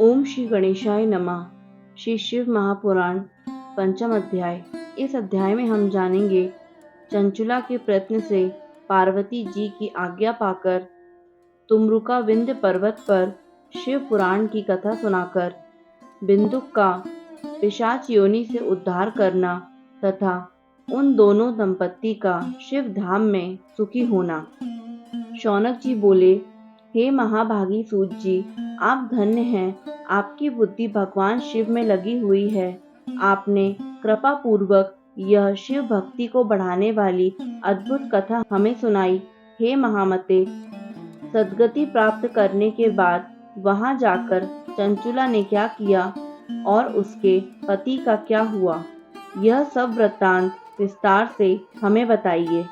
ओम श्री गणेशाय नमः। श्री शिव महापुराण पंचम अध्याय। इस अध्याय में हम जानेंगे चंचुला के प्रयत्न से पार्वती जी की आज्ञा पाकर तुमरुका विंध्य पर्वत पर शिव पुराण की कथा सुनाकर बिंदुक का पिशाच योनि से उद्धार करना तथा उन दोनों दंपत्ति का शिव धाम में सुखी होना। शौनक जी बोले, हे महाभागी सूत जी, आप धन्य हैं। आपकी बुद्धि भगवान शिव में लगी हुई है। आपने कृपा पूर्वक यह शिव भक्ति को बढ़ाने वाली अद्भुत कथा हमें सुनाई। हे महामते, सद्गति प्राप्त करने के बाद वहां जाकर चंचुला ने क्या किया और उसके पति का क्या हुआ, यह सब वृत्तांत विस्तार से हमें बताइए।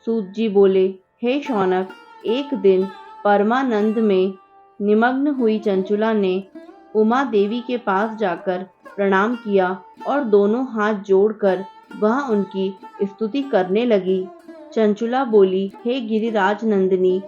सूत जी बोले, हे शौनक, एक दिन परमानंद में निमग्न हुई चंचुला ने उमा देवी के पास जाकर प्रणाम किया और दोनों हाथ जोड़कर वह उनकी स्तुति करने लगी। चंचुला बोली, हे गिरिराज नंदिनी,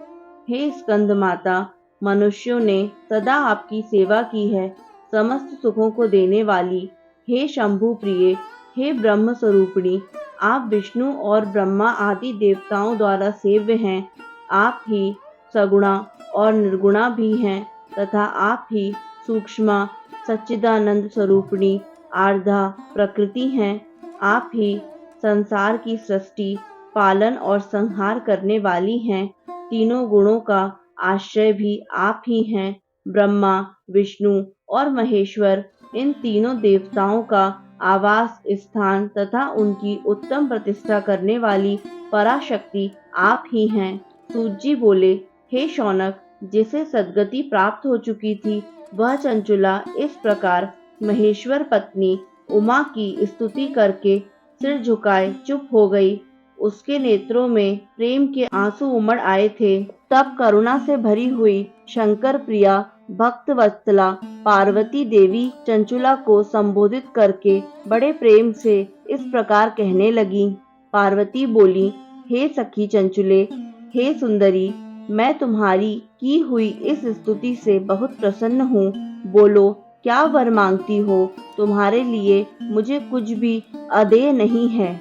हे स्कंद माता, मनुष्यों ने सदा आपकी सेवा की है। समस्त सुखों को देने वाली, हे शंभु प्रिय, हे ब्रह्म स्वरूपिणी, आप विष्णु और ब्रह्मा आदि देवताओं द्वारा सेव्य हैं। आप ही सगुणा और निर्गुणा भी हैं तथा आप ही सूक्ष्मा सच्चिदानंद स्वरूपिणी आर्धा प्रकृति हैं। आप ही संसार की सृष्टि, पालन और संहार करने वाली हैं। तीनों गुणों का आश्रय भी आप ही हैं। ब्रह्मा, विष्णु और महेश्वर, इन तीनों देवताओं का आवास स्थान तथा उनकी उत्तम प्रतिष्ठा करने वाली पराशक्ति आप ही हैं। सूत जी बोले, हे शौनक, जिसे सद्गति प्राप्त हो चुकी थी वह चंचुला इस प्रकार महेश्वर पत्नी उमा की स्तुति करके सिर झुकाए चुप हो गई। उसके नेत्रों में प्रेम के आंसू उमड़ आए थे। तब करुणा से भरी हुई शंकर प्रिया भक्त वत्सला पार्वती देवी चंचुला को संबोधित करके बड़े प्रेम से इस प्रकार कहने लगी। पार्वती बोली, हे सखी चंचुले, हे सुंदरी, मैं तुम्हारी की हुई इस स्तुति से बहुत प्रसन्न हूँ। बोलो, क्या वर मांगती हो? तुम्हारे लिए मुझे कुछ भी अदेय नहीं है।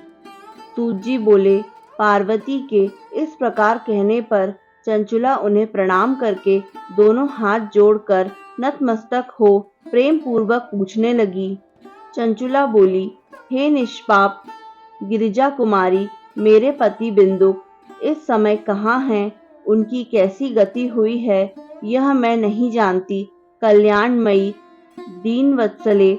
सूत जी बोले, पार्वती के इस प्रकार कहने पर चंचुला उन्हें प्रणाम करके दोनों हाथ जोड़कर नतमस्तक हो प्रेम पूर्वक पूछने लगी। चंचुला बोली, हे निष्पाप गिरिजा कुमारी, मेरे पति बिंदुक इस समय कहाँ हैं? उनकी कैसी गति हुई है यह मैं नहीं जानती। कल्याणमयी दीन वत्सले,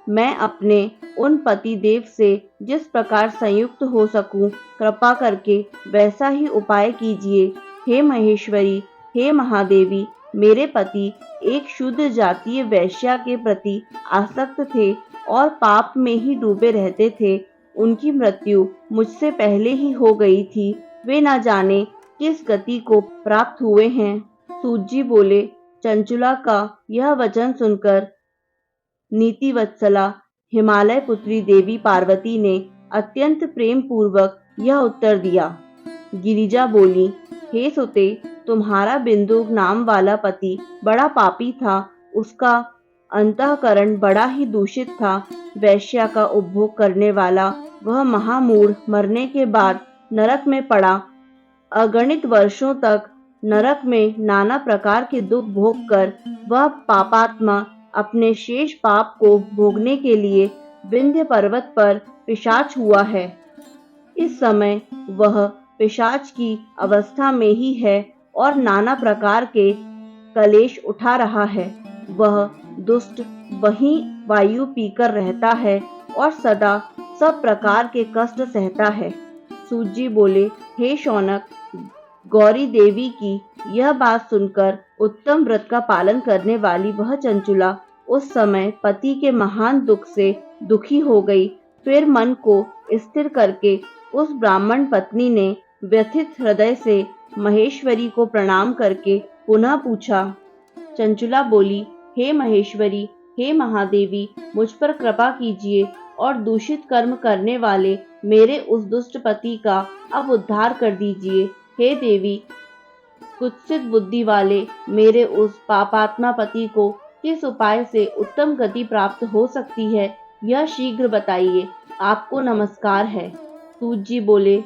मैं अपने उन पति देव से जिस प्रकार संयुक्त हो सकूं, कृपा करके वैसा ही उपाय कीजिए। हे महेश्वरी, हे महादेवी, मेरे पति एक शुद्ध जातीय वैश्या के प्रति आसक्त थे और पाप में ही डूबे रहते थे। उनकी मृत्यु मुझसे पहले ही हो गई थी। वे न जाने किस गति को प्राप्त हुए हैं। सूत जी बोले, चंचुला का यह वचन सुनकर नीति वत्सला हिमालय पुत्री देवी पार्वती ने अत्यंत प्रेम पूर्वक यह उत्तर दिया। गिरिजा बोली, हे सुते, तुम्हारा बिंदुक नाम वाला पति बड़ा पापी था। उसका अंतःकरण बड़ा ही दूषित था। वैश्या का उपभोग करने वाला वह महामूढ़ मरने के बाद नरक में पड़ा। अगणित वर्षों तक नरक में नाना प्रकार के दुख भोग कर वह पापात्मा अपने शेष पाप को भोगने के लिए विंध्य पर्वत पर पिशाच हुआ है। इस समय वह पिशाच की अवस्था में ही है और नाना प्रकार के कलेश उठा रहा है। वह दुष्ट वहीं वायु पीकर रहता है और सदा सब प्रकार के कष्ट सहता है। सूत जी बोले, हे शौनक, गौरी देवी की यह बात सुनकर उत्तम व्रत का पालन करने वाली वह चंचुला उस समय पति के महान दुख से दुखी हो गई। फिर मन को स्थिर करके उस ब्राह्मण पत्नी ने व्यथित हृदय से महेश्वरी को प्रणाम करके पुनः पूछा। चंचुला बोली, हे महेश्वरी, हे महादेवी, मुझ पर कृपा कीजिए और दूषित कर्म करने वाले मेरे उस दुष्ट पति का अब उद्धार कर दीजिए। हे देवी, कुत्सित बुद्धि वाले मेरे उस पापात्मा पति को किस उपाय से उत्तम गति प्राप्त हो सकती है, यह शीघ्र बताइए। आपको नमस्कार है। सूत जी बोले।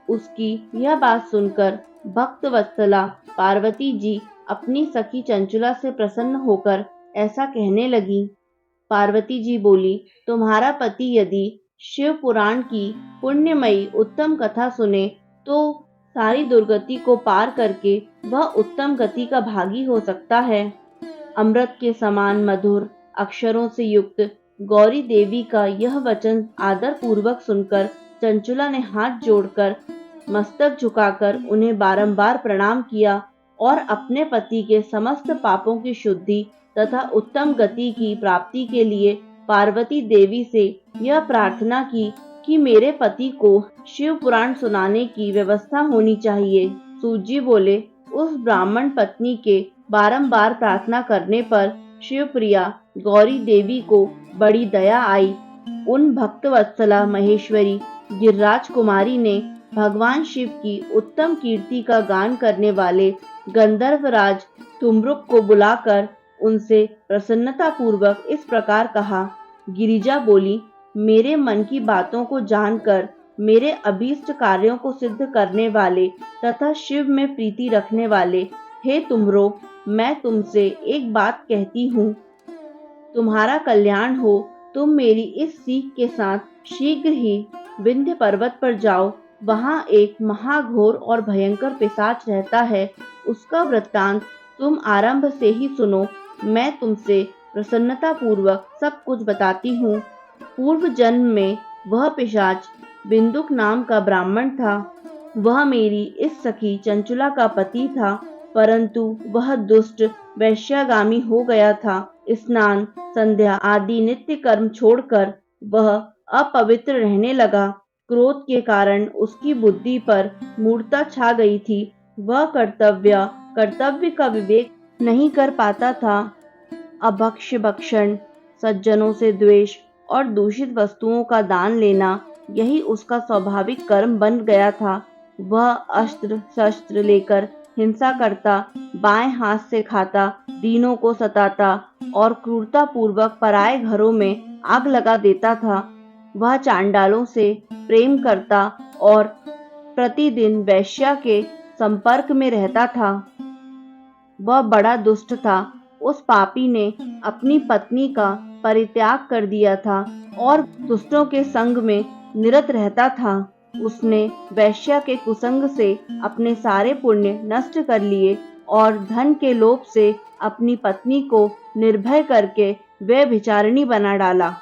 उसकी यह बात सुनकर भक्त वत्सला पार्वती जी अपनी सखी चंचुला से प्रसन्न होकर ऐसा कहने लगी। पार्वती जी बोली, तुम्हारा पति यदि शिव पुराण की पुण्यमयी उत्तम कथा सुने तो सारी दुर्गति को पार करके वह उत्तम गति का भागी हो सकता है। अमृत के समान मधुर अक्षरों से युक्त गौरी देवी का यह वचन आदर पूर्वक सुनकर चंचुला ने हाथ जोड़कर मस्तक झुकाकर उन्हें बारंबार प्रणाम किया और अपने पति के समस्त पापों की शुद्धि तथा उत्तम गति की प्राप्ति के लिए पार्वती देवी से यह प्रार्थना की कि मेरे पति को शिव पुराण सुनाने की व्यवस्था होनी चाहिए। सूत जी बोले, उस ब्राह्मण पत्नी के बारंबार प्रार्थना करने पर शिवप्रिया गौरी देवी को बड़ी दया आई। उन भक्तवत्सला महेश्वरी गिरिराज कुमारी ने भगवान शिव की उत्तम कीर्ति का गान करने वाले गंधर्वराज तुम्रुक को बुलाकर उनसे प्रसन्नता पूर्वक इस प्रकार कहा। गिरिजा बोली, मेरे मन की बातों को जानकर मेरे अभीष्ट कार्यों को सिद्ध करने वाले तथा शिव में प्रीति रखने वाले हे तुमरो, मैं तुमसे एक बात कहती हूँ, तुम्हारा कल्याण हो। तुम मेरी इस सीख के साथ शीघ्र ही विंध्य पर्वत पर जाओ। वहां एक महाघोर और भयंकर पिशाच रहता है। उसका वृत्तांत तुम आरंभ से ही सुनो। मैं तुमसे प्रसन्नता पूर्वक सब कुछ बताती हूँ। पूर्व जन्म में वह पिशाच बिंदुक नाम का ब्राह्मण था। वह मेरी इस सखी चंचुला का पति था, परंतु वह दुष्ट वैश्यागामी हो गया था। स्नान, संध्या आदि नित्य कर्म छोड़कर वह अपवित्र रहने लगा। क्रोध के कारण उसकी बुद्धि पर मूढ़ता छा गई थी। वह कर्तव्य का विवेक नहीं कर पाता था। अभक्ष्य भक्षण, सज्जनों से द्वेष और दूषित वस्तुओं का दान लेना, यही उसका स्वाभाविक कर्म बन गया था। वह अस्त्र शस्त्र लेकर हिंसा करता, बाएं हाथ से खाता, दीनों को सताता और क्रूरता पूर्वक पराये घरों में आग लगा देता था। वह चांडालों से प्रेम करता और प्रतिदिन वैश्या के संपर्क में रहता था। वह बड़ा दुष्ट था। उस पापी ने अपनी पत्नी का परित्याग कर दिया था और दुष्टों के संग में निरत रहता था। उसने वैश्या के कुसंग से अपने सारे पुण्य नष्ट कर लिए और धन के लोभ से अपनी पत्नी को निर्भय करके व्यभिचारिणी बना डाला।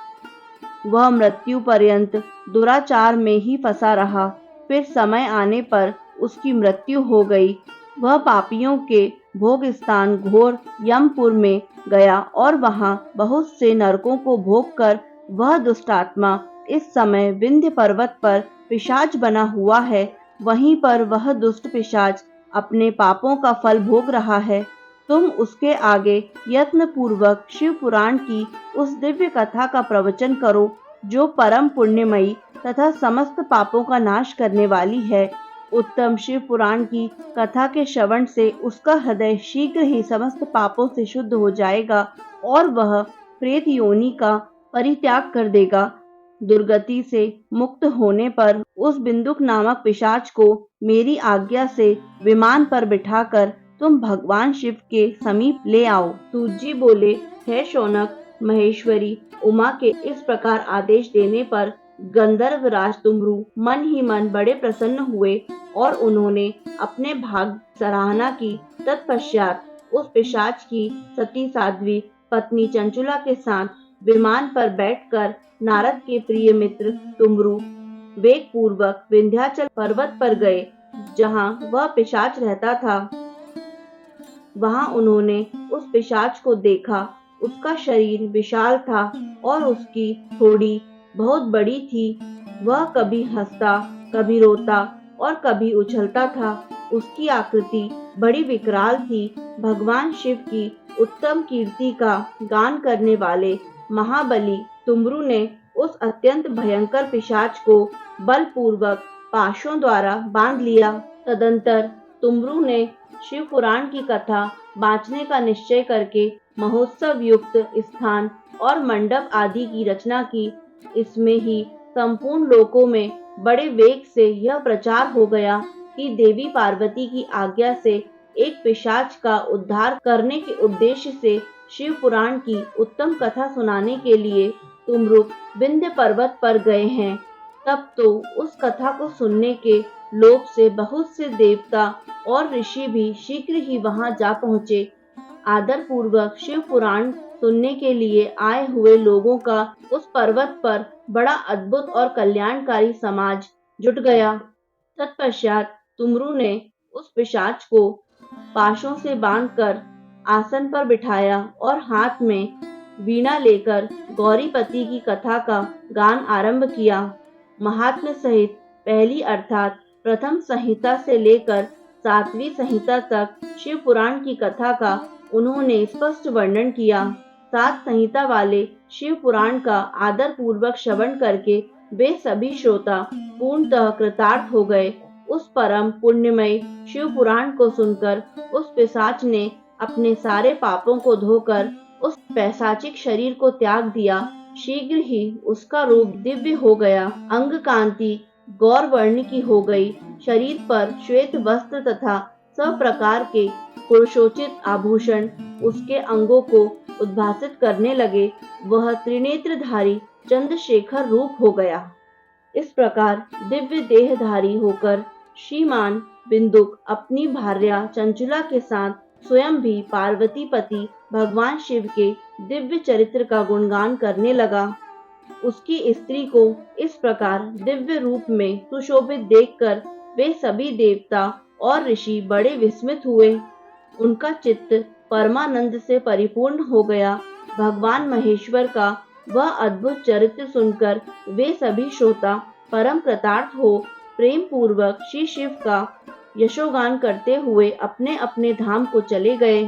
वह मृत्यु पर्यंत दुराचार में ही फंसा रहा। फिर समय आने पर उसकी मृत्यु हो गई। वह पापियों के भोग स्थान घोर यमपुर में गया और वहां बहुत से नरकों को भोग कर वह दुष्टात्मा इस समय विंध्य पर्वत पर पिशाच बना हुआ है। वहीं पर वह दुष्ट पिशाच अपने पापों का फल भोग रहा है। तुम उसके आगे यत्न पूर्वक शिव पुराण की उस दिव्य कथा का प्रवचन करो, जो परम पुण्यमयी तथा समस्त पापों का नाश करने वाली है। उत्तम शिव पुराण की कथा के श्रवण से उसका हृदय शीघ्र ही समस्त पापों से शुद्ध हो जाएगा और वह प्रेत योनि का परित्याग कर देगा। दुर्गति से मुक्त होने पर उस बिंदुक नामक पिशाच को मेरी आज्ञा से विमान पर बिठाकर तुम भगवान शिव के समीप ले आओ। सूत जी बोले, हे शौनक, महेश्वरी उमा के इस प्रकार आदेश देने पर गंधर्वराज तुमरु मन ही मन बड़े प्रसन्न हुए और उन्होंने अपने भाग सराहना की। तत्पश्चात उस पिशाच की सती साध्वी पत्नी चंचुला के साथ विमान पर बैठकर नारद के प्रिय मित्र तुमरु वेग पूर्वक विंध्याचल पर्वत पर गए, जहाँ वह पिशाच रहता था। वहां उन्होंने उस पिशाच को देखा। उसका शरीर विशाल था और उसकी ठोड़ी बहुत बड़ी थी। वह कभी हंसता, कभी रोता और कभी उछलता था। उसकी आकृति बड़ी विकराल थी। भगवान शिव की उत्तम कीर्ति का गान करने वाले महाबली तुमरु ने उस अत्यंत भयंकर पिशाच को बलपूर्वक पाशों द्वारा बांध लिया। तदंतर तुमरु ने शिव पुराण की कथा बांचने का निश्चय करके महोत्सव युक्त स्थान और मंडप आदि की रचना की। इसमें ही संपूर्ण लोकों में बड़े वेग से यह प्रचार हो गया कि देवी पार्वती की आज्ञा से एक पिशाच का उद्धार करने के उद्देश्य से शिव पुराण की उत्तम कथा सुनाने के लिए तुमरुक विंध्य पर्वत पर गए हैं। तब तो उस कथा को सुनने के लोभ से बहुत से देवता और ऋषि भी शीघ्र ही वहां जा पहुंचे। आदर पूर्वक शिव पुराण सुनने के लिए आए हुए लोगों का उस पर्वत पर बड़ा अद्भुत और कल्याणकारी समाज जुट गया। तत्पश्चात तुमरू ने उस पिशाच को पाशों से बांधकर आसन पर बिठाया और हाथ में वीणा लेकर गौरीपति की कथा का गान आरंभ किया। महात्म्य सहित पहली अर्थात प्रथम संहिता से लेकर 7वीं संहिता तक शिव पुराण की कथा का उन्होंने स्पष्ट वर्णन किया। 7 संहिता वाले शिव पुराण का आदर पूर्वक श्रवण करके वे सभी श्रोता पूर्णतः कृतार्थ हो गए। उस परम पुण्यमय शिव पुराण को सुनकर उस पिशाच ने अपने सारे पापों को धोकर उस पैशाचिक शरीर को त्याग दिया। शीघ्र ही उसका रूप दिव्य हो गया, अंग कांति गौर वर्ण की हो गई, शरीर पर श्वेत वस्त्र तथा सब प्रकार के पुरुषोचित आभूषण उसके अंगों को उद्भासित करने लगे। वह त्रिनेत्रधारी चंद्रशेखर रूप हो गया। इस प्रकार दिव्य देहधारी होकर श्रीमान बिंदुक अपनी भार्या चंचुला के साथ स्वयं भी पार्वती पति भगवान शिव के दिव्य चरित्र का गुणगान करने लगा। उसकी स्त्री को इस प्रकार दिव्य रूप में सुशोभित देखकर वे सभी देवता और ऋषि बड़े विस्मित हुए। उनका चित्त परमानंद से परिपूर्ण हो गया। भगवान महेश्वर का वह अद्भुत चरित्र सुनकर वे सभी श्रोता परम कृतार्थ हो प्रेम पूर्वक श्री शिव का यशोगान करते हुए अपने अपने धाम को चले गए।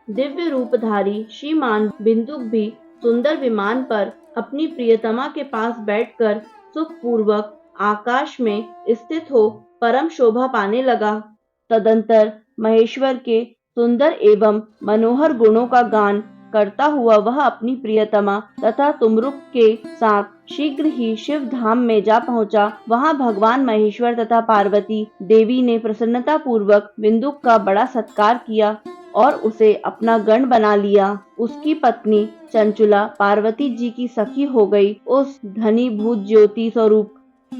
दिव्य रूपधारी श्रीमान बिंदुक भी सुंदर विमान पर अपनी प्रियतमा के पास बैठकर सुखपूर्वक आकाश में स्थित हो परम शोभा पाने लगा। तदंतर महेश्वर के सुंदर एवं मनोहर गुणों का गान करता हुआ वह अपनी प्रियतमा तथा तुमरुक के साथ शीघ्र ही शिव धाम में जा पहुंचा। वहां भगवान महेश्वर तथा पार्वती देवी ने प्रसन्नता पूर्वक बिंदुक का बड़ा सत्कार किया और उसे अपना गण बना लिया। उसकी पत्नी चंचुला पार्वती जी की सखी हो गई। उस धनीभूत ज्योति स्वरूप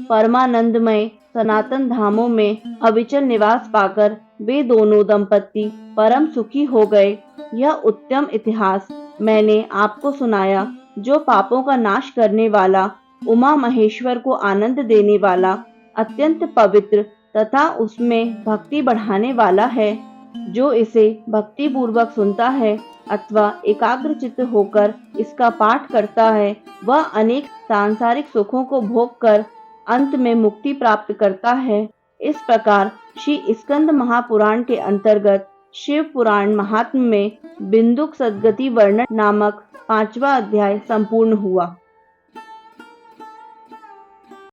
परमानंदमय सनातन धामों में अविचल निवास पाकर वे दोनों दंपति परम सुखी हो गए। यह उत्तम इतिहास मैंने आपको सुनाया, जो पापों का नाश करने वाला, उमा महेश्वर को आनंद देने वाला, अत्यंत पवित्र तथा उसमें भक्ति बढ़ाने वाला है। जो इसे भक्ति पूर्वक सुनता है अथवा एकाग्रचित्त होकर इसका पाठ करता है, वह अनेक सांसारिक सुखों को भोग कर अंत में मुक्ति प्राप्त करता है। इस प्रकार श्री स्कंद महापुराण के अंतर्गत शिव पुराण महात्म्य में बिंदुक सद्गति वर्णन नामक 5वां अध्याय संपूर्ण हुआ।